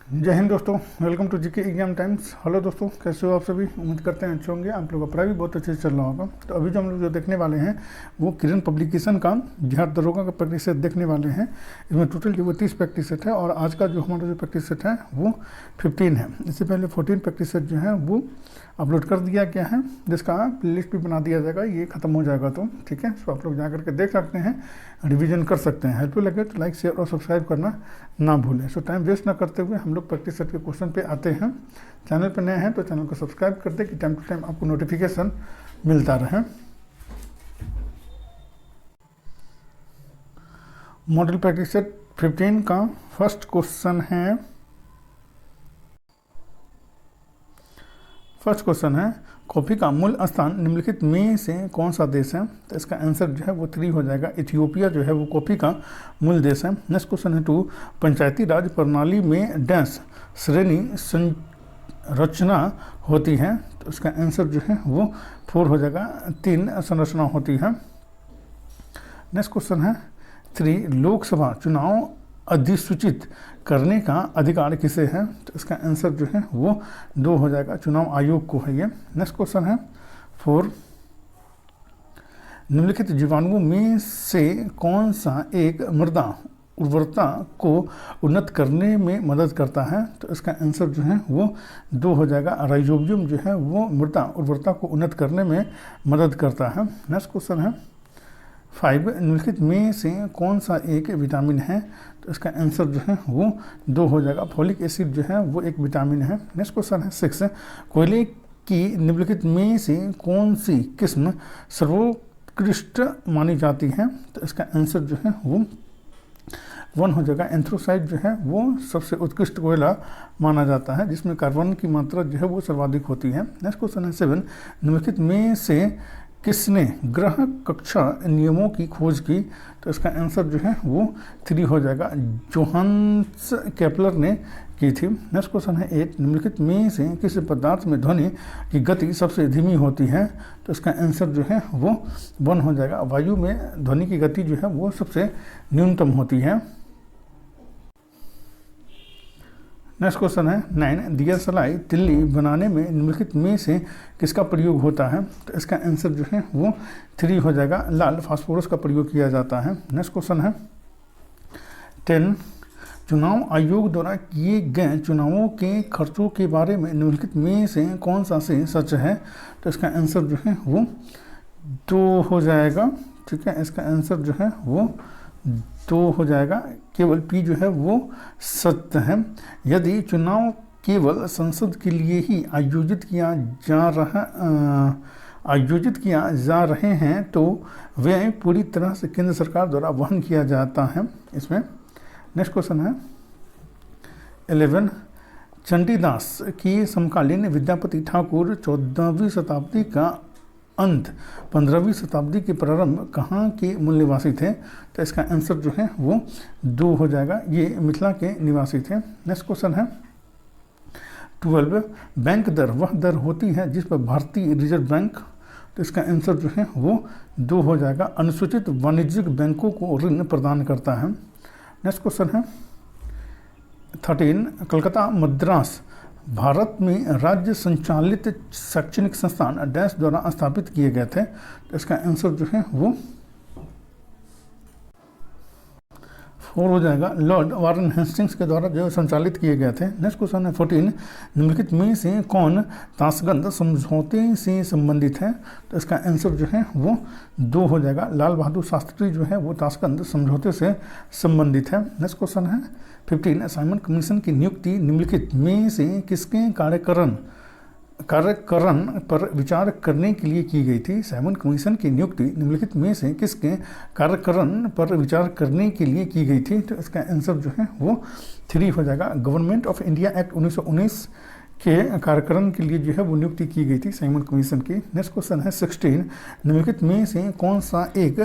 जय हिंद दोस्तों, welcome to GK exam times. Hello दोस्तों, कैसे हो आप सभी? उम्मीद करते हैं अच्छे होंगे। आप लोगों का पढ़ाई भी बहुत अच्छे से चल रहा होगा। तो अभी जो हम लोग जो देखने वाले हैं वो किरण पब्लिकेशन का बिहार दरोगा का प्रैक्टिस सेट देखने वाले हैं। इसमें टोटल जो 30 प्रैक्टिस सेट है और आज का जो हमारा जो प्रैक्टिस सेट है वो 15 है। इससे पहले 14 प्रैक्टिस सेट जो है वो अपलोड कर दिया गया है, जिसका प्लेलिस्ट भी बना दिया जाएगा। ये खत्म हो जाएगा तो ठीक है, तो आप लोग जा करके देख सकते हैं, रिवीजन कर सकते हैं। हेल्पफुल लगे तो लाइक, शेयर और सब्सक्राइब करना ना भूलें। सो टाइम वेस्ट ना करते हुए हम लोग प्रैक्टिस सेट के क्वेश्चन पे आते हैं। चैनल पर नए हैं तो चैनल को सब्सक्राइब कर दें कि टाइम टू टाइम आपको नोटिफिकेशन मिलता रहे। मॉडल प्रैक्टिस सेट 15 का फर्स्ट क्वेश्चन है। फर्स्ट क्वेश्चन है, कॉफ़ी का मूल स्थान निम्नलिखित में से कौन सा देश है? तो इसका आंसर जो है वो 3 हो जाएगा। इथियोपिया जो है वो कॉफ़ी का मूल देश है। नेक्स्ट क्वेश्चन है 2, पंचायती राज प्रणाली में डैश श्रेणी संरचना होती है? तो इसका आंसर जो है वो 4 हो जाएगा। 3 संरचना होती है। नेक्स्ट क्वेश्चन है 3, लोकसभा चुनाव अधिसूचित करने का अधिकार किसे है? तो इसका आंसर जो है वो 2 हो जाएगा, चुनाव आयोग को है ये। नेक्स्ट क्वेश्चन है 4, निम्नलिखित जीवाणुओं में से कौन सा एक मृदा उर्वरता को उन्नत करने में मदद करता है? तो इसका आंसर जो है वो 2 हो जाएगा। राइजोबियम जो है वो मृदा उर्वरता को उन्नत करने में मदद करता है। नेक्स्ट क्वेश्चन है 5, निम्नलिखित में से कौन सा एक विटामिन है? तो इसका आंसर जो है वो 2 हो जाएगा। फॉलिक एसिड जो है वो एक विटामिन है। नेक्स्ट क्वेश्चन है 6, कोयले की निम्नलिखित में से कौन सी किस्म सर्वोत्कृष्ट मानी जाती है? तो इसका आंसर जो है वो 1 हो जाएगा। एंथ्रोसाइट जो है वो सबसे उत्कृष्ट कोयला माना जाता है, जिसमें कार्बन की मात्रा जो है वो सर्वाधिक होती है। नेक्स्ट क्वेश्चन है 7, निम्नलिखित में से किसने ग्रह कक्षा नियमों की खोज की? तो इसका आंसर जो है वो 3 हो जाएगा। जोहान्स केपलर ने की थी। नेक्स्ट क्वेश्चन है 8, निम्नलिखित में से किस पदार्थ में ध्वनि की गति सबसे धीमी होती है? तो इसका आंसर जो है वो 1 हो जाएगा। वायु में ध्वनि की गति जो है वो सबसे न्यूनतम होती है। नेक्स्ट क्वेश्चन है 9, दिया सलाई तिल्ली बनाने में निम्नलिखित में से किसका प्रयोग होता है? तो इसका आंसर जो है वो 3 हो जाएगा। लाल फास्फोरस का प्रयोग किया जाता है। नेक्स्ट क्वेश्चन है 10, चुनाव आयोग द्वारा किए गए चुनावों के खर्चों के बारे में निम्नलिखित में से कौन सा से सच है? तो इसका आंसर जो है वो 2 हो जाएगा। ठीक है, इसका आंसर जो है वो 2 हो जाएगा। केवल पी जो है वो सत्य है। यदि चुनाव केवल संसद के लिए ही आयोजित किया जा रहे हैं तो वे पूरी तरह से केंद्र सरकार द्वारा वहन किया जाता है इसमें। नेक्स्ट क्वेश्चन है 11, चंडीदास की समकालीन विद्यापति ठाकुर 14वीं शताब्दी का अंत 15वीं शताब्दी के प्रारंभ कहाँ के मूल निवासी थे? तो इसका आंसर जो है वो 2 हो जाएगा। ये मिथिला के निवासी थे। नेक्स्ट क्वेश्चन है 12, बैंक दर वह दर होती है जिस पर भारतीय रिजर्व बैंक? तो इसका आंसर जो है वो 2 हो जाएगा। अनुसूचित वाणिज्यिक बैंकों को ऋण प्रदान करता है। नेक्स्ट क्वेश्चन है 13, कलकत्ता मद्रास भारत में राज्य संचालित शैक्षणिक संस्थान डैश द्वारा स्थापित किए गए थे? तो इसका आंसर जो है वो 4 हो जाएगा। लॉर्ड वारन हेस्टिंग्स के द्वारा जो संचालित किए गए थे। नेक्स्ट क्वेश्चन है 14, निम्नलिखित में से कौन ताशकंद समझौते से संबंधित है? तो इसका आंसर जो है वो 2 हो जाएगा। लाल बहादुर शास्त्री जो है वो ताशकंद समझौते से संबंधित है। नेक्स्ट क्वेश्चन है 15, साइमन कमीशन की नियुक्ति निम्नलिखित में से किसके कार्यकरण पर विचार करने के लिए की गई थी? साइमन कमीशन की नियुक्ति निम्नलिखित में से किसके कार्यकरण पर विचार करने के लिए की गई थी? तो इसका आंसर जो है वो 3 हो जाएगा। गवर्नमेंट ऑफ इंडिया एक्ट 1919 के कार्यकरण के लिए जो है वो नियुक्ति की गई थी साइमन कमीशन की। नेक्स्ट क्वेश्चन है 16, निम्नलिखित में से कौन सा एक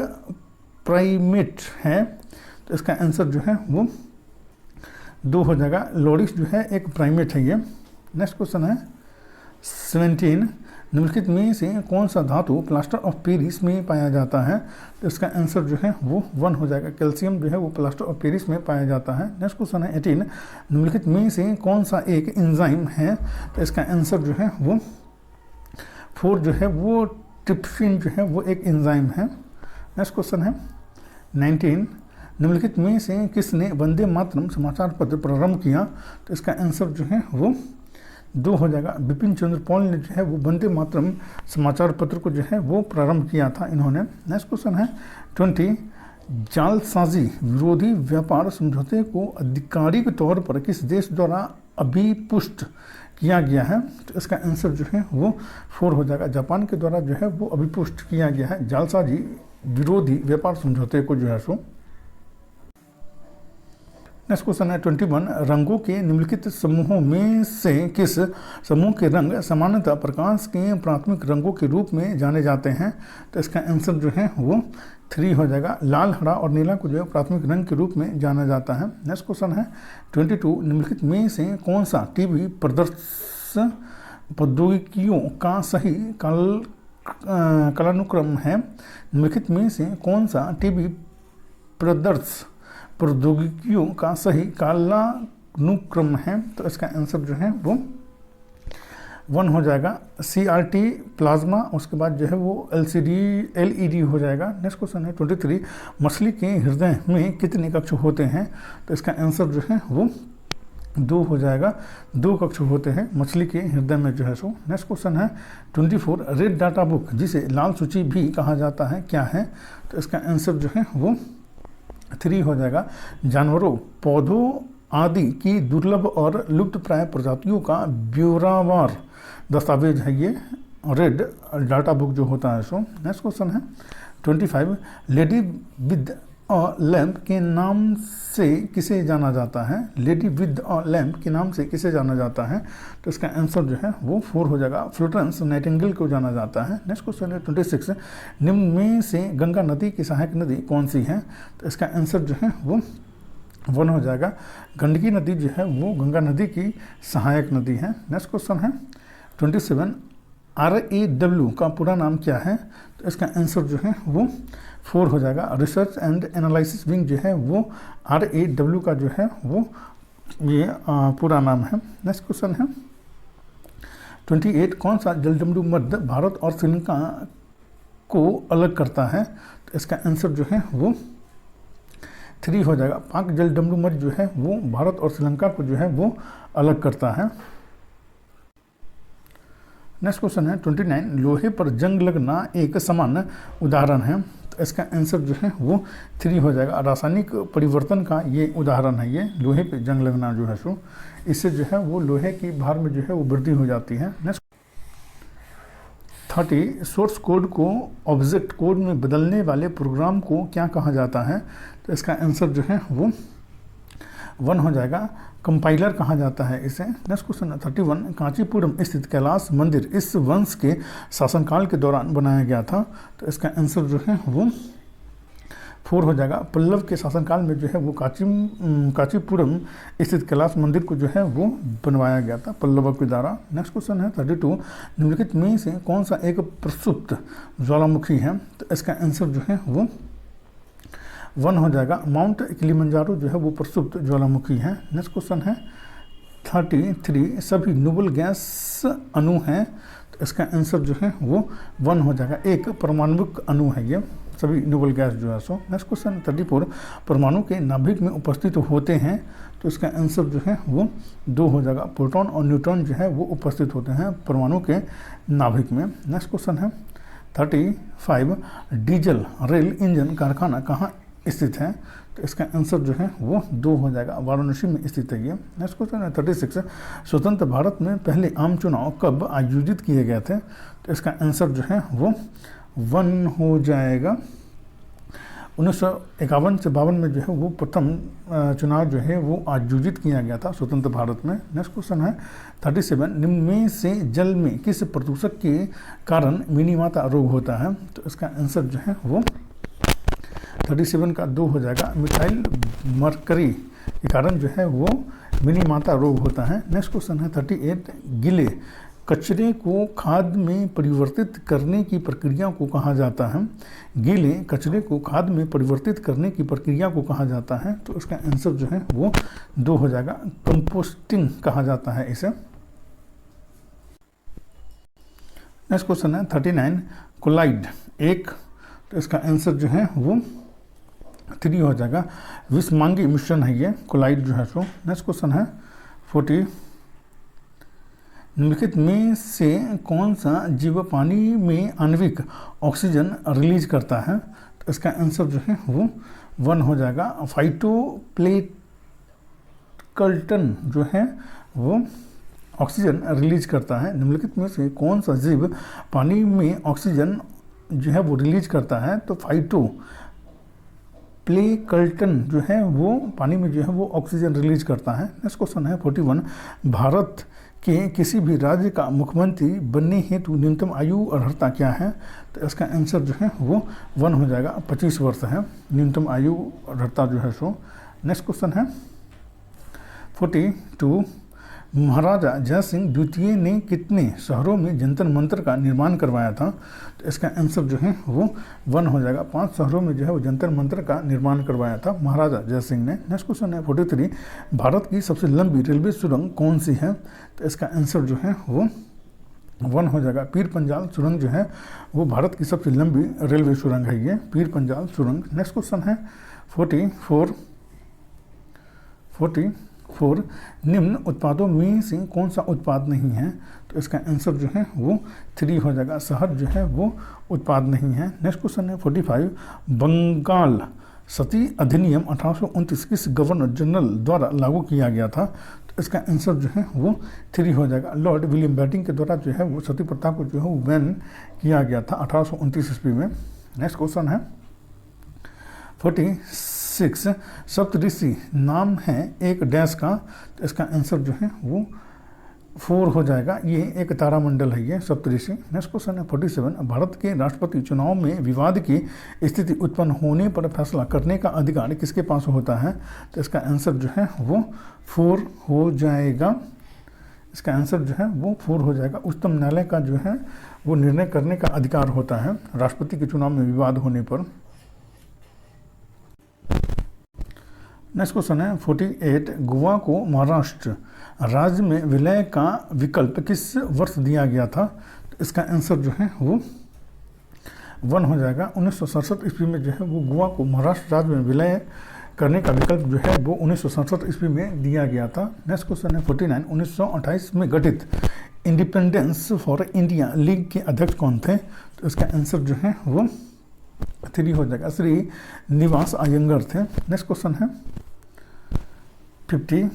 प्राइमेट है? तो इसका आंसर जो है वो 2 हो जाएगा। लोरिस जो है एक प्राइमेट है ये। नेक्स्ट क्वेश्चन है 17, निम्नलिखित में से कौन सा धातु प्लास्टर ऑफ पेरिस में पाया जाता है? तो इसका आंसर जो है वो 1 हो जाएगा। कैल्शियम जो है वो प्लास्टर ऑफ पेरिस में पाया जाता है। नेक्स्ट क्वेश्चन है 18, निम्नलिखित में से कौन सा एक एंजाइम है? तो इसका आंसर जो है वो 4 जो है वो ट्रिप्सिन जो है वो एक एंजाइम है। नेक्स्ट क्वेश्चन है 19, निम्नलिखित में से किसने वंदे मातरम समाचार पत्र प्रारंभ किया? तो इसका आंसर जो है वो 2 हो जाएगा। बिपिन चंद्र पॉल ने जो है वो वंदे मातरम समाचार पत्र को जो है वो प्रारंभ किया था इन्होंने। नेक्स्ट क्वेश्चन है 20, जालसाजी विरोधी व्यापार समझौते को आधिकारिक तौर पर किस देश द्वारा अभिपुष्ट किया गया है? तो इसका आंसर जो है वो 4 हो जाएगा। जापान के द्वारा जो है वो अभिपुष्ट किया गया है जालसाजी विरोधी व्यापार समझौते को जो है सो। नेक्स्ट क्वेश्चन है 21, रंगों के निम्नलिखित समूहों में से किस समूह के रंग सामान्यतः प्रकाश के प्राथमिक रंगों के रूप में जाने जाते हैं? तो इसका आंसर जो है वो 3 हो जाएगा। लाल, हरा और नीला को जो है प्राथमिक रंग के रूप में जाना जाता है। नेक्स्ट क्वेश्चन है 22, निम्नलिखित में से कौन सा टीवी प्रदर्शन प्रौद्योगिकियों का सही कालानुक्रम है? निम्नलिखित में से कौन सा टीवी प्रदर्शन प्रौद्योगिकियों का सही कालानुक्रम है? तो इसका आंसर जो है वो 1 हो जाएगा। CRT प्लाज्मा, उसके बाद जो है वो LED हो जाएगा। नेक्स्ट क्वेश्चन है 23, मछली के हृदय में कितने कक्ष होते हैं? तो इसका आंसर जो है वो 2 हो जाएगा। 2 कक्ष होते हैं मछली के हृदय में जो है सो। नेक्स्ट क्वेश्चन है 24, रेड डाटा बुक जिसे लाल सूची भी कहा जाता है क्या है? तो इसका आंसर जो है वो 3 हो जाएगा। जानवरों, पौधों आदि की दुर्लभ और लुप्तप्राय प्रजातियों का ब्यौरावार दस्तावेज है ये रेड डाटा बुक जो होता है सो। नेक्स्ट क्वेश्चन है 25, लेडी विद अ लैम्प के नाम से किसे जाना जाता है? लेडी विद अ लैम्प के नाम से किसे जाना जाता है? तो इसका आंसर जो है वो 4 हो जाएगा। फ्लोरेंस नाइटिंगेल को जाना जाता है। नेक्स्ट क्वेश्चन है 26, निम्न में से गंगा नदी की सहायक नदी कौन सी है? तो इसका आंसर जो है वो 1 हो जाएगा। गंडकी नदी जो है वो गंगा नदी की सहायक नदी है। नेक्स्ट क्वेश्चन है 27, RAW का पूरा नाम क्या है? तो इसका आंसर जो है वो 4 हो जाएगा। रिसर्च एंड एनालिसिस विंग जो है वो RAW का जो है वो ये पूरा नाम है। नेक्स्ट क्वेश्चन है 28, कौन सा जलडमरू मध्य भारत और श्रीलंका को अलग करता है? तो इसका आंसर जो है वो 3 हो जाएगा। पाक जलडमरू मध्य जो है वो भारत और श्रीलंका को जो है वो अलग करता है। नेक्स्ट क्वेश्चन है 29, लोहे पर जंग लगना एक सामान्य उदाहरण है। तो इसका आंसर जो है वो 3 हो जाएगा। रासायनिक परिवर्तन का ये उदाहरण है ये लोहे पर जंग लगना जो है सो। इससे जो है वो लोहे की भार में जो है वो वृद्धि हो जाती है। नेक्स्ट 30, सोर्स कोड को ऑब्जेक्ट कोड में बदलने वाले प्रोग्राम को क्या कहा जाता है? तो इसका आंसर जो है वो 1 हो जाएगा। कंपाइलर कहा जाता है इसे। नेक्स्ट क्वेश्चन 31, कांचीपुरम स्थित कैलाश मंदिर इस वंश के शासनकाल के दौरान बनाया गया था। तो इसका आंसर जो है वो 4 हो जाएगा। पल्लव के शासनकाल में जो है वो कांचीपुरम स्थित कैलाश मंदिर को जो है वो बनवाया गया था पल्लवों के द्वारा। नेक्स्ट क्वेश्चन है 32, निम्नलिखित में से कौन सा एक प्रसुप्त ज्वालामुखी है? तो इसका आंसर जो है वो 1 हो जाएगा। माउंट किलिमंजारो जो है वो प्रसुप्त ज्वालामुखी है। नेक्स्ट क्वेश्चन है 33, सभी नोबल गैस अणु हैं। तो इसका आंसर जो है वो 1 हो जाएगा। एक परमाणुक अणु है ये सभी नोबल गैस जो है सो। नेक्स्ट क्वेश्चन 34, परमाणु के नाभिक में उपस्थित होते हैं। तो इसका आंसर जो है वो 2 हो जाएगा। प्रोटॉन और न्यूट्रॉन जो है वो उपस्थित होते हैं परमाणु के नाभिक में। नेक्स्ट क्वेश्चन है 35, डीजल रेल इंजन कारखाना कहाँ स्थित है? तो इसका आंसर जो है वो 2 हो जाएगा। वाराणसी में स्थित है ये। नेक्स्ट क्वेश्चन है 36, स्वतंत्र भारत में पहले आम चुनाव कब आयोजित किए गए थे? तो इसका आंसर जो है वो 1 हो जाएगा। 1951 से 52 में जो है वो प्रथम चुनाव जो है वो आयोजित किया गया था स्वतंत्र भारत में। नेक्स्ट क्वेश्चन है 37, निम्न में से जल में किस प्रदूषक के कारण मिनीमाता रोग होता है? तो इसका आंसर जो है वो 37 का 2 हो जाएगा। मिथाइल मरकरी के कारण जो है वो मिनीमाता रोग होता है। नेक्स्ट क्वेश्चन है 38, गीले कचरे को खाद में परिवर्तित करने की प्रक्रिया को कहा जाता है? गीले कचरे को खाद में परिवर्तित करने की प्रक्रिया को कहा जाता है? तो इसका आंसर जो है वो 2 हो जाएगा, कंपोस्टिंग कहा जाता है इसे। नेक्स्ट क्वेश्चन है 39, कोलाइड एक, तो इसका आंसर जो है वो 3 हो जाएगा, विषमांगी मिश्रण है ये कोलाइड जो है सो। नेक्स्ट क्वेश्चन है 40, निम्नलिखित में से कौन सा जीव पानी में आणविक ऑक्सीजन रिलीज करता है? तो इसका आंसर जो है वो 1 हो जाएगा, फाइटोप्लैंक्टन जो है वो ऑक्सीजन रिलीज करता है। निम्नलिखित में से कौन सा जीव पानी में ऑक्सीजन जो है वो रिलीज करता है? तो फाइटोप्लैंक्टन जो है वो पानी में जो है वो ऑक्सीजन रिलीज करता है। नेक्स्ट क्वेश्चन है 41, भारत के किसी भी राज्य का मुख्यमंत्री बनने हेतु न्यूनतम आयु अर्हता क्या है? तो इसका आंसर जो है वो 1 हो जाएगा, 25 वर्ष है न्यूनतम आयु अर्हता जो है सो। नेक्स्ट क्वेश्चन है 42, महाराजा जय सिंह द्वितीय ने कितने शहरों में जंतर मंतर का निर्माण करवाया था? तो इसका आंसर जो है वो 1 हो जाएगा, 5 शहरों में जो है वो जंतर मंतर का निर्माण करवाया था महाराजा जय सिंह ने। नेक्स्ट क्वेश्चन है 43, भारत की सबसे लंबी रेलवे सुरंग कौन सी है? तो इसका आंसर जो है वो 1 हो जाएगा, पीर पंजाल सुरंग जो है वो भारत की सबसे लंबी रेलवे सुरंग है ये पीर पंजाल सुरंग। नेक्स्ट क्वेश्चन है 44, निम्न उत्पादों में से कौन सा उत्पाद नहीं है? तो इसका आंसर जो है वो 3 हो जाएगा, शहद जो है वो उत्पाद नहीं है। नेक्स्ट क्वेश्चन है 45, बंगाल सती अधिनियम 1829 किस गवर्नर जनरल द्वारा लागू किया गया था? तो इसका आंसर जो है वो 3 हो जाएगा, लॉर्ड विलियम बेंटिंग के द्वारा जो है वो सती प्रथा को जो है वो बैन किया गया था 1829 ईस्वी में। नेक्स्ट क्वेश्चन है 46, सप्तऋषि नाम है एक डैश का? तो इसका आंसर जो है वो 4 हो जाएगा, ये एक तारामंडल है ये सप्तऋषि। नेक्स्ट क्वेश्चन है 47, भारत के राष्ट्रपति चुनाव में विवाद की स्थिति उत्पन्न होने पर फैसला करने का अधिकार किसके पास होता है? तो इसका आंसर जो है वो 4 हो जाएगा, इसका आंसर जो है वो 4 हो जाएगा, उच्चतम न्यायालय का जो है वो निर्णय करने का अधिकार होता है राष्ट्रपति के चुनाव में विवाद होने पर। नेक्स्ट क्वेश्चन है 48, गोवा को महाराष्ट्र राज्य में विलय का विकल्प किस वर्ष दिया गया था? तो इसका आंसर जो है वो 1 हो जाएगा, 1967 ईस्वी में जो है वो गोवा को महाराष्ट्र राज्य में विलय करने का विकल्प जो है वो 1967 ईस्वी में दिया गया था। नेक्स्ट क्वेश्चन है 49, 1928 में गठित इंडिपेंडेंस फॉर इंडिया लीग के अध्यक्ष कौन थे? तो इसका आंसर जो है वो 3 हो जाएगा, श्री निवास अयंगर थे। नेक्स्ट क्वेश्चन है 50,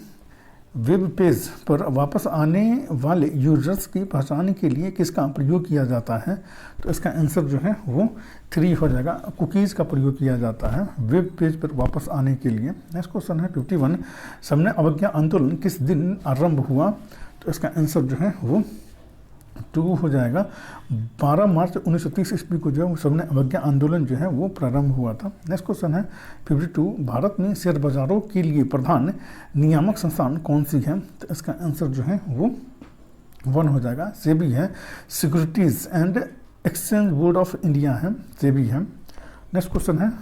वेब पेज पर वापस आने वाले यूजर्स की पहचान के लिए किसका प्रयोग किया जाता है? तो इसका आंसर जो है वो 3 हो जाएगा, कुकीज़ का प्रयोग किया जाता है वेब पेज पर वापस आने के लिए। नेक्स्ट क्वेश्चन है 51, सविनय अवज्ञा आंदोलन किस दिन आरंभ हुआ? तो इसका आंसर जो है वो 2 हो जाएगा, 12 मार्च 1930 ईस्वी को जो है सविनय अवज्ञा आंदोलन जो है वो प्रारंभ हुआ था। नेक्स्ट क्वेश्चन है 52, भारत में शेयर बाजारों के लिए प्रधान नियामक संस्थान कौन सी है? तो इसका आंसर जो है वो 1 हो जाएगा, सेबी है, securities and exchange board of India है, सेबी है। नेक्स्ट क्वेश्चन है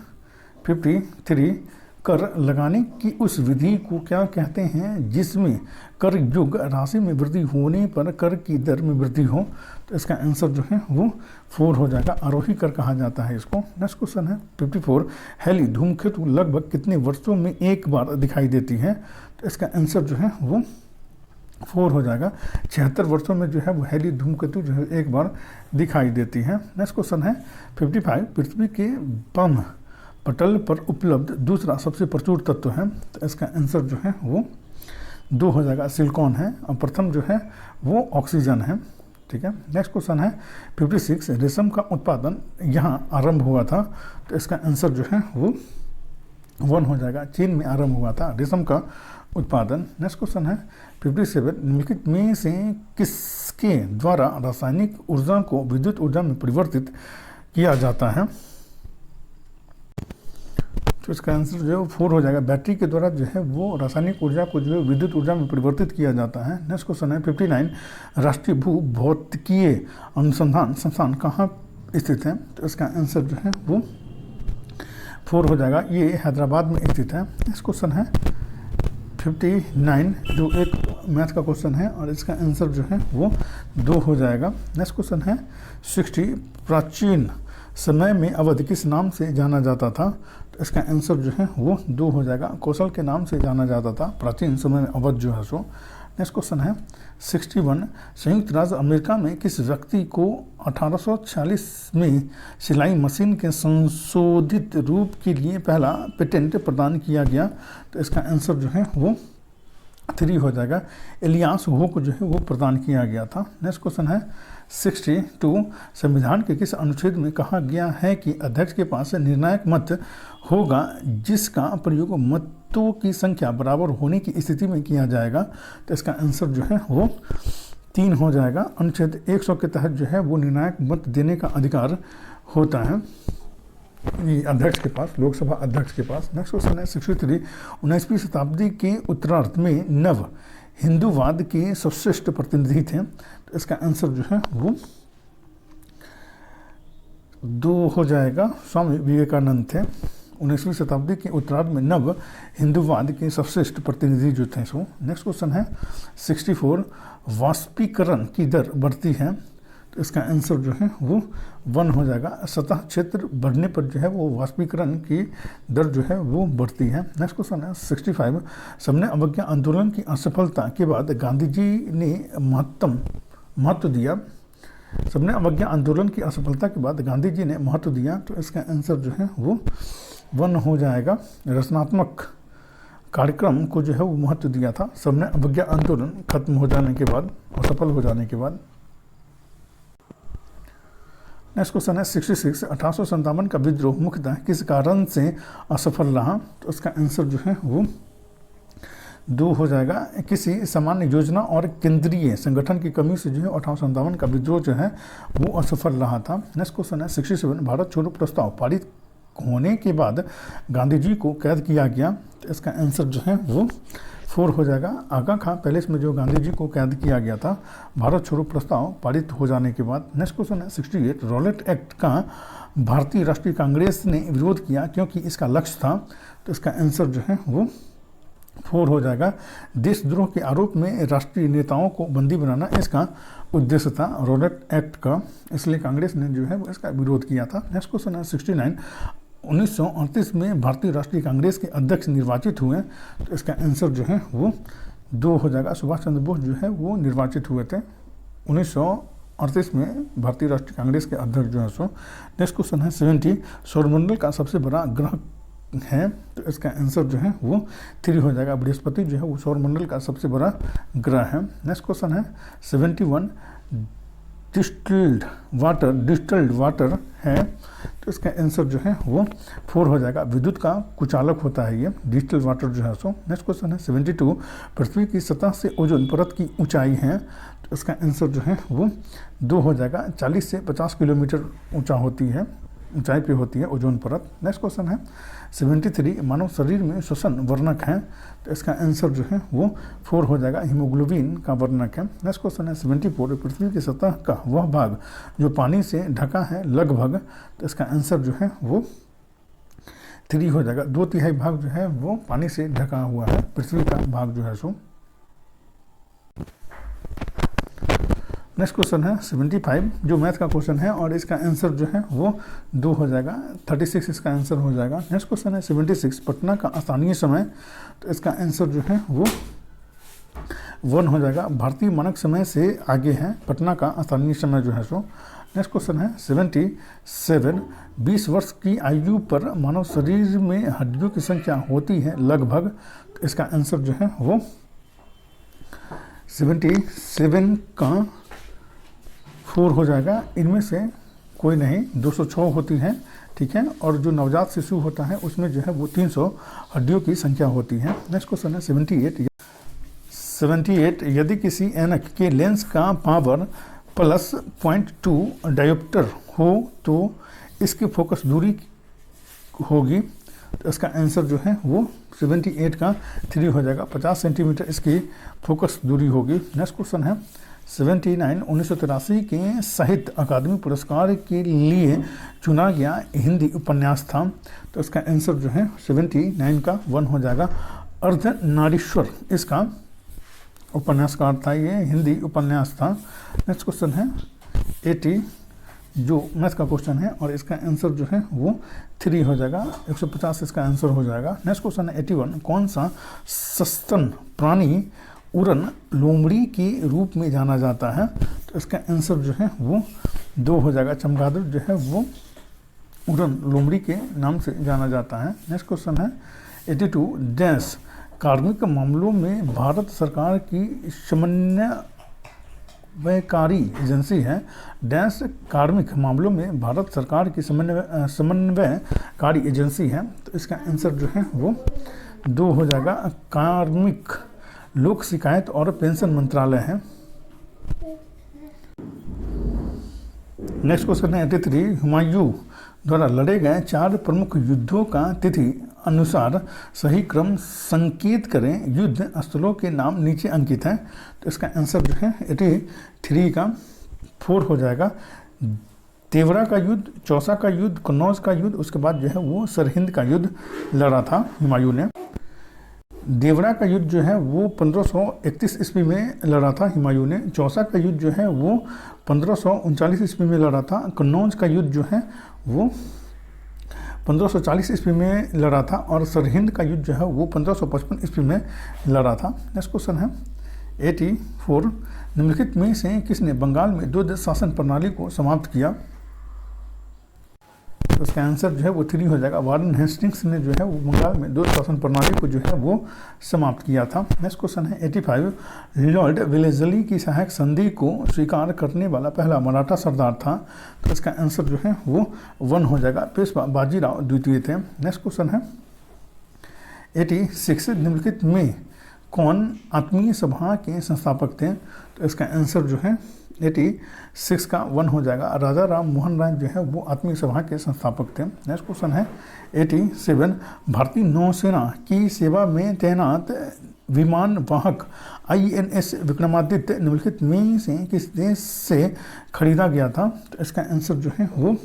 53, कर लगाने की उस विधि को क्या कहते हैं जिसमें कर युग राशि में वृद्धि होने पर कर की दर में वृद्धि हो? तो इसका आंसर जो है वो 4 हो जाएगा, आरोही कर कहा जाता है इसको। नेक्स्ट क्वेश्चन है 54, हेली धूमकेतु लगभग कितने वर्षों में एक बार दिखाई देती है? तो इसका आंसर जो है वो 4 हो जाएगा, 76 वर्षों में जो है वो हेली धूमकेतु जो है एक बार दिखाई देती है। नेक्स्ट क्वेश्चन है 55, पृथ्वी के बम पटल पर उपलब्ध दूसरा सबसे प्रचुर तत्व है? तो इसका आंसर जो है वो 2 हो जाएगा, सिलिकॉन है, और प्रथम जो है वो ऑक्सीजन है। ठीक है। नेक्स्ट क्वेश्चन है 56, रेशम का उत्पादन यहाँ आरंभ हुआ था? तो इसका आंसर जो है वो 1 हो जाएगा, चीन में आरंभ हुआ था रेशम का उत्पादन। नेक्स्ट क्वेश्चन है 57, निम्नलिखित में से किसके द्वारा रासायनिक ऊर्जा को विद्युत ऊर्जा में परिवर्तित किया जाता है? तो इसका आंसर जो है वो 4 हो जाएगा। बैटरी के द्वारा जो है वो रासायनिक ऊर्जा को जो है विद्युत ऊर्जा में परिवर्तित किया जाता है। नेक्स्ट क्वेश्चन है 59, राष्ट्रीय भू भौतिकीय अनुसंधान संस्थान कहाँ स्थित है? तो इसका आंसर जो है वो 4 हो जाएगा, ये हैदराबाद में स्थित है। नेक्स्ट क्वेश्चन है 59, जो एक मैथ का क्वेश्चन है और इसका आंसर जो है वो 2 हो जाएगा। नेक्स्ट क्वेश्चन है 60, प्राचीन समय में अवध किस नाम से जाना जाता था? तो इसका आंसर जो है वो 2 हो जाएगा, कौशल के नाम से जाना जाता था प्राचीन समय में अवध जो है सो। नेक्स्ट क्वेश्चन है 61, संयुक्त राज्य अमेरिका में किस व्यक्ति को 1846 में सिलाई मशीन के संशोधित रूप के लिए पहला पेटेंट प्रदान किया गया? तो इसका आंसर जो है वो 3 हो जाएगा, इलियास हो को जो है वो प्रदान किया गया था। नेक्स्ट क्वेश्चन है 62, संविधान के किस अनुच्छेद में कहा गया है कि अध्यक्ष के पास निर्णायक मत होगा जिसका प्रयोग मतों की संख्या बराबर होने की स्थिति में किया जाएगा? तो इसका आंसर जो है वो 3 हो जाएगा, अनुच्छेद 100 के तहत जो है वो निर्णायक मत देने का अधिकार होता है अध्यक्ष के पास, लोकसभा अध्यक्ष के पास। नेक्स्ट क्वेश्चन है 63, 19वीं शताब्दी के उत्तरार्ध में नव हिंदूवाद के सर्वश्रेष्ठ प्रतिनिधि थे? तो इसका आंसर जो है वो 2 हो जाएगा, स्वामी विवेकानंद थे। 19वीं शताब्दी के उत्तरार्ध में नव हिंदूवाद के सर्वश्रेष्ठ प्रतिनिधि जो थे सो। नेक्स्ट क्वेश्चन है 64, वाष्पीकरण की दर बढ़ती है? तो इसका आंसर जो है वो 1 हो जाएगा, सतह क्षेत्र बढ़ने पर जो है वो वाष्पीकरण की दर जो है वो बढ़ती है। नेक्स्ट क्वेश्चन है 65, सबने अवज्ञा आंदोलन की असफलता के बाद गांधी जी ने महत्व दिया? सबने अवज्ञा आंदोलन की असफलता के बाद गांधी जी ने महत्व दिया, तो इसका आंसर जो है वो 1 हो जाएगा, रचनात्मक कार्यक्रम को जो है वो महत्व दिया था सबने अवज्ञा आंदोलन खत्म हो जाने के बाद, असफल हो जाने के बाद। नेक्स्ट क्वेश्चन है 66, 1857 का विद्रोह मुख्यतः किस कारण से असफल रहा? तो उसका आंसर जो है वो 2 हो जाएगा, किसी सामान्य योजना और केंद्रीय संगठन की कमी से जो है 1857 का विद्रोह जो है वो असफल रहा था। नेक्स्ट क्वेश्चन है 67, भारत छोड़ो प्रस्ताव पारित होने के बाद गांधी जी को कैद किया गया? तो इसका आंसर जो है वो 4 हो जाएगा, आगा खां पैलेस में जो गांधी जी को कैद किया गया था भारत छोड़ो प्रस्ताव पारित हो जाने के बाद। नेक्स्ट क्वेश्चन है 68, रॉलेट एक्ट का भारतीय राष्ट्रीय कांग्रेस ने विरोध किया क्योंकि इसका लक्ष्य था? तो इसका आंसर जो है वो 4 हो जाएगा, देशद्रोह के आरोप में राष्ट्रीय नेताओं को बंदी बनाना इसका उद्देश्य था रॉलेट एक्ट का, इसलिए कांग्रेस ने जो है वो इसका विरोध किया था। नेक्स्ट क्वेश्चन है 69, 1938 में भारतीय राष्ट्रीय कांग्रेस के अध्यक्ष निर्वाचित हुए? तो इसका आंसर जो है वो 2 हो जाएगा, सुभाष चंद्र बोस जो है वो निर्वाचित हुए थे 1938 में भारतीय राष्ट्रीय कांग्रेस के अध्यक्ष जो है सो। नेक्स्ट क्वेश्चन है 70, सौरमंडल का सबसे बड़ा ग्रह है? तो इसका आंसर जो है वो 3 हो जाएगा, बृहस्पति जो है वो सौरमंडल का सबसे बड़ा ग्रह है। नेक्स्ट क्वेश्चन है 71, डिस्टिल्ड वाटर है? तो इसका आंसर जो है वो 4 हो जाएगा, विद्युत का कुचालक होता है ये डिस्टिल्ड वाटर जो है सो। नेक्स्ट क्वेश्चन है 72, पृथ्वी की सतह से ओजोन परत की ऊंचाई है? तो इसका आंसर जो है वो 2 हो जाएगा, 40 से 50 किलोमीटर ऊंचा होती है, ऊंचाई पे होती है ओजोन परत। नेक्स्ट क्वेश्चन है 73, मानव शरीर में श्वसन वर्णक है? तो इसका आंसर जो है वो 4 हो जाएगा, हीमोग्लोबिन का वर्णक है। नेक्स्ट क्वेश्चन है 74, पृथ्वी की सतह का वह भाग जो पानी से ढका है लगभग? तो इसका आंसर जो है वो 3 हो जाएगा, 2/3 भाग जो है वो पानी से ढका हुआ है पृथ्वी का भाग जो है सो। नेक्स्ट क्वेश्चन है 75, जो मैथ का क्वेश्चन है और इसका आंसर जो है वो 2 हो जाएगा, 36 इसका आंसर हो जाएगा। नेक्स्ट क्वेश्चन है 76, पटना का स्थानीय समय? तो इसका आंसर जो है वो 1 हो जाएगा, भारतीय मानक समय से आगे है पटना का स्थानीय समय जो है सो। नेक्स्ट क्वेश्चन है 77, 20 वर्ष की आयु पर मानव शरीर में हड्डियों की संख्या होती है लगभग? तो इसका आंसर जो है वो 77 का 4 हो जाएगा, इनमें से कोई नहीं 206 होती है, ठीक है, और जो नवजात शिशु होता है उसमें जो है वो 300 हड्डियों की संख्या होती है। नेक्स्ट क्वेश्चन है 78, यदि किसी ऐनक के लेंस का पावर +0.2 डायोप्टर हो तो इसकी फोकस दूरी होगी? तो इसका आंसर जो है वो 78 का 3 हो जाएगा। 50 सेंटीमीटर इसकी फोकस दूरी होगी। नेक्स्ट क्वेश्चन है 79 1983 के साहित्य अकादमी पुरस्कार के लिए चुना गया हिंदी उपन्यास था। तो इसका आंसर जो है 79 का 1 हो जाएगा। अर्धनारीश्वर इसका उपन्यासकार था, ये हिंदी उपन्यास था। नेक्स्ट क्वेश्चन है 80 जो मैथ का क्वेश्चन है और इसका आंसर जो है वो 3 हो जाएगा। 150 इसका आंसर हो जाएगा। नेक्स्ट क्वेश्चन है 81 कौन सा सस्तन प्राणी उड़न लोमड़ी के रूप में जाना जाता है। तो इसका आंसर जो है वो 2 हो जाएगा। चमगादड़ जो है वो उड़न लोमड़ी के नाम से जाना जाता है। नेक्स्ट क्वेश्चन है 82 डैश कार्मिक मामलों में भारत सरकार की समन्वयकारी एजेंसी है। डैश कार्मिक मामलों में भारत सरकार की समन्वयकारी एजेंसी है। तो इसका आंसर जो है वो 2 हो जाएगा। कार्मिक लोक शिकायत और पेंशन मंत्रालय है। नेक्स्ट क्वेश्चन है 83 हुमायूं द्वारा लड़े गए 4 प्रमुख युद्धों का तिथि अनुसार सही क्रम संकेत करें। युद्ध स्थलों के नाम नीचे अंकित हैं। तो इसका आंसर जो है 83 का 4 हो जाएगा। तेवरा का युद्ध, चौसा का युद्ध, कन्नौज का युद्ध, उसके बाद जो है वो सरहिंद का युद्ध लड़ा था हुमायूं ने। देवरा का युद्ध जो है वो 1531 ईस्वी में लड़ा था हुमायूं ने। चौसा का युद्ध जो है वो 1539 ईस्वी में लड़ा था। कन्नौज का युद्ध जो है वो 1540 ईस्वी में लड़ा था और सरहिंद का युद्ध जो है वो 1555 ईस्वी में लड़ा था। नेक्स्ट क्वेश्चन है 84 निम्नलिखित में से किसने बंगाल में द्वैध शासन प्रणाली को समाप्त किया। तो इसका आंसर जो है वो 3 हो जाएगा। वारेन हेस्टिंग्स ने जो है वो बंगाल में द्वैध शासन प्रणाली को जो है वो समाप्त किया था। नेक्स्ट क्वेश्चन है 85 लॉर्ड वेलेस्ली की सहायक संधि को स्वीकार करने वाला पहला मराठा सरदार था। तो इसका आंसर जो है वो 1 हो जाएगा। पेशवा बाजीराव द्वितीय थे। नेक्स्ट क्वेश्चन है 86 निम्नलिखित में कौन आत्मीय सभा के संस्थापक थे। तो इसका आंसर जो है 86 का 1 हो जाएगा। राजा राम मोहन राय जो है वो आत्मीय सभा के संस्थापक थे। नेक्स्ट क्वेश्चन है 87 भारतीय नौसेना की सेवा में तैनात विमान वाहक INS विक्रमादित्य निम्नलिखित में से किस देश से खरीदा गया था। तो इसका आंसर जो है वो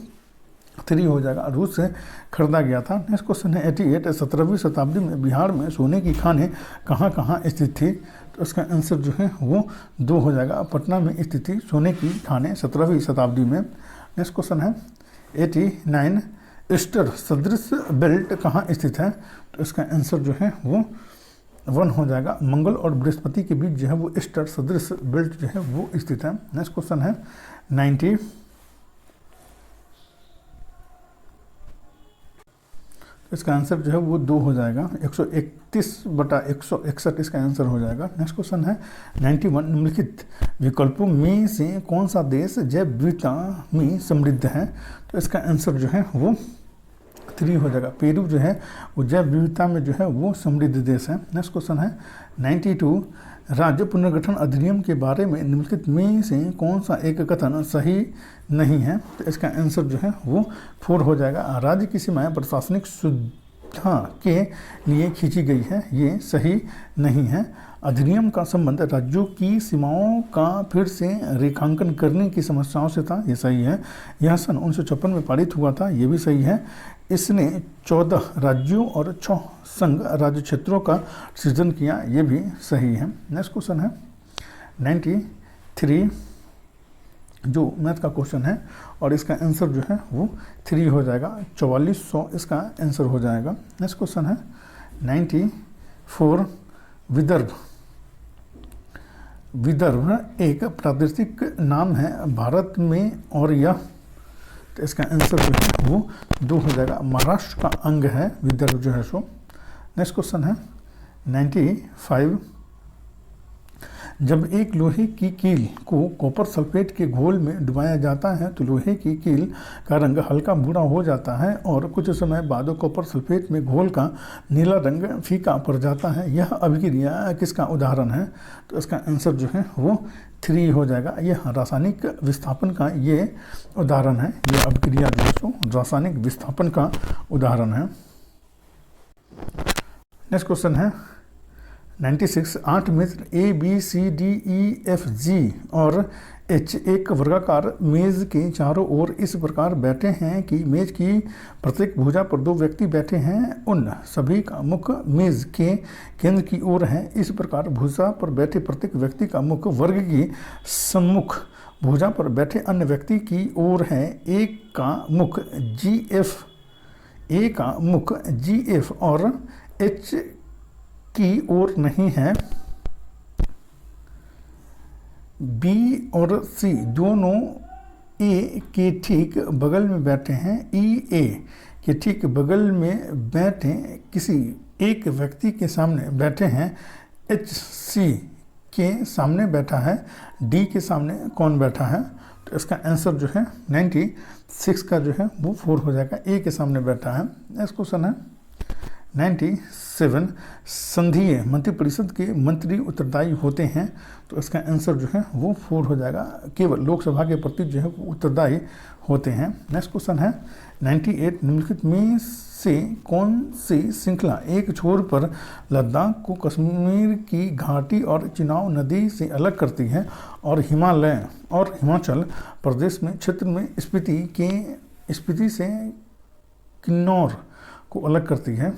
3 हो जाएगा। रूस से खरीदा गया था। नेक्स्ट क्वेश्चन है 88 17वीं शताब्दी में बिहार में सोने की खानें कहाँ कहाँ स्थित थी। तो इसका आंसर जो है वो 2 हो जाएगा। पटना में स्थित थी सोने की खानें 17वीं शताब्दी में। नेक्स्ट क्वेश्चन है 89 ईस्टर सदृश बेल्ट कहाँ स्थित है। तो इसका आंसर जो है वो 1 हो जाएगा। मंगल और बृहस्पति के बीच जो है वो ईस्टर सदृश बेल्ट जो है वो स्थित है। नेक्स्ट क्वेश्चन है 90 इसका आंसर जो है वो 2 हो जाएगा। 131/161 इसका आंसर हो जाएगा। नेक्स्ट क्वेश्चन है 91 निम्नलिखित विकल्पों में से कौन सा देश जैव विविधता में समृद्ध है। तो इसका आंसर जो है वो 3 हो जाएगा। पेरू जो है वो जैव विविधता में जो है वो समृद्ध देश है। नेक्स्ट क्वेश्चन है 92 राज्य पुनर्गठन अधिनियम के बारे में निम्नलिखित में से कौन सा एक कथन सही नहीं है। तो इसका आंसर जो है वो 4 हो जाएगा। राज्य की सीमाएं प्रशासनिक सुविधा के लिए खींची गई है, ये सही नहीं है। अधिनियम का संबंध राज्यों की सीमाओं का फिर से रेखांकन करने की समस्याओं से था, ये सही है। यह सन 1956 में पारित हुआ था, ये भी सही है। इसने 14 राज्यों और 6 संघ राज्य क्षेत्रों का सृजन किया, ये भी सही है। नेक्स्ट क्वेश्चन है 93 जो मैथ का क्वेश्चन है और इसका आंसर जो है वो 3 हो जाएगा। 4400 इसका आंसर हो जाएगा। नेक्स्ट क्वेश्चन है 94 विदर्भ एक प्रादेशिक नाम है भारत में और यह, तो इसका आंसर जो है वो 2 हो जाएगा। महाराष्ट्र का अंग है विदर्भ जो है सो। नेक्स्ट क्वेश्चन है 95 जब एक लोहे की कील को कॉपर सल्फेट के घोल में डुबाया जाता है तो लोहे की कील का रंग हल्का भूरा हो जाता है और कुछ समय बाद कॉपर सल्फेट में घोल का नीला रंग फीका पड़ जाता है। यह अभिक्रिया किसका उदाहरण है। तो इसका आंसर जो है वो 3 हो जाएगा। यह रासायनिक विस्थापन का ये उदाहरण है। यह अभिक्रिया जो है सो रासायनिक विस्थापन का उदाहरण है। नेक्स्ट क्वेश्चन है 96। 8 मित्र A B C D E F G और H एक वर्गाकार मेज के चारों ओर इस प्रकार बैठे हैं कि मेज की प्रत्येक भुजा पर 2 व्यक्ति बैठे हैं। उन सभी का मुख मेज के केंद्र की ओर है। इस प्रकार भुजा पर बैठे प्रत्येक व्यक्ति का मुख वर्ग की सम्मुख भुजा पर बैठे अन्य व्यक्ति की ओर है। एक का मुख GF और H की ओर नहीं है। B और C दोनों A के ठीक बगल में बैठे हैं। EA के ठीक बगल में बैठे किसी एक व्यक्ति के सामने बैठे हैं। HC के सामने बैठा है। D के सामने कौन बैठा है? तो इसका आंसर जो है 96 का जो है वो 4 हो जाएगा। A के सामने बैठा है। नेक्स्ट क्वेश्चन है 97। संघीय मंत्रिपरिषद के मंत्री उत्तरदायी होते हैं। तो इसका आंसर जो है वो 4 हो जाएगा। केवल लोकसभा के प्रति जो है वो उत्तरदायी होते हैं। नेक्स्ट क्वेश्चन है 98। निम्नलिखित में से कौन सी श्रृंखला एक छोर पर लद्दाख को कश्मीर की घाटी और चिनाब नदी से अलग करती है और हिमालय और हिमाचल प्रदेश में क्षेत्र में स्पीति से किन्नौर को अलग करती है?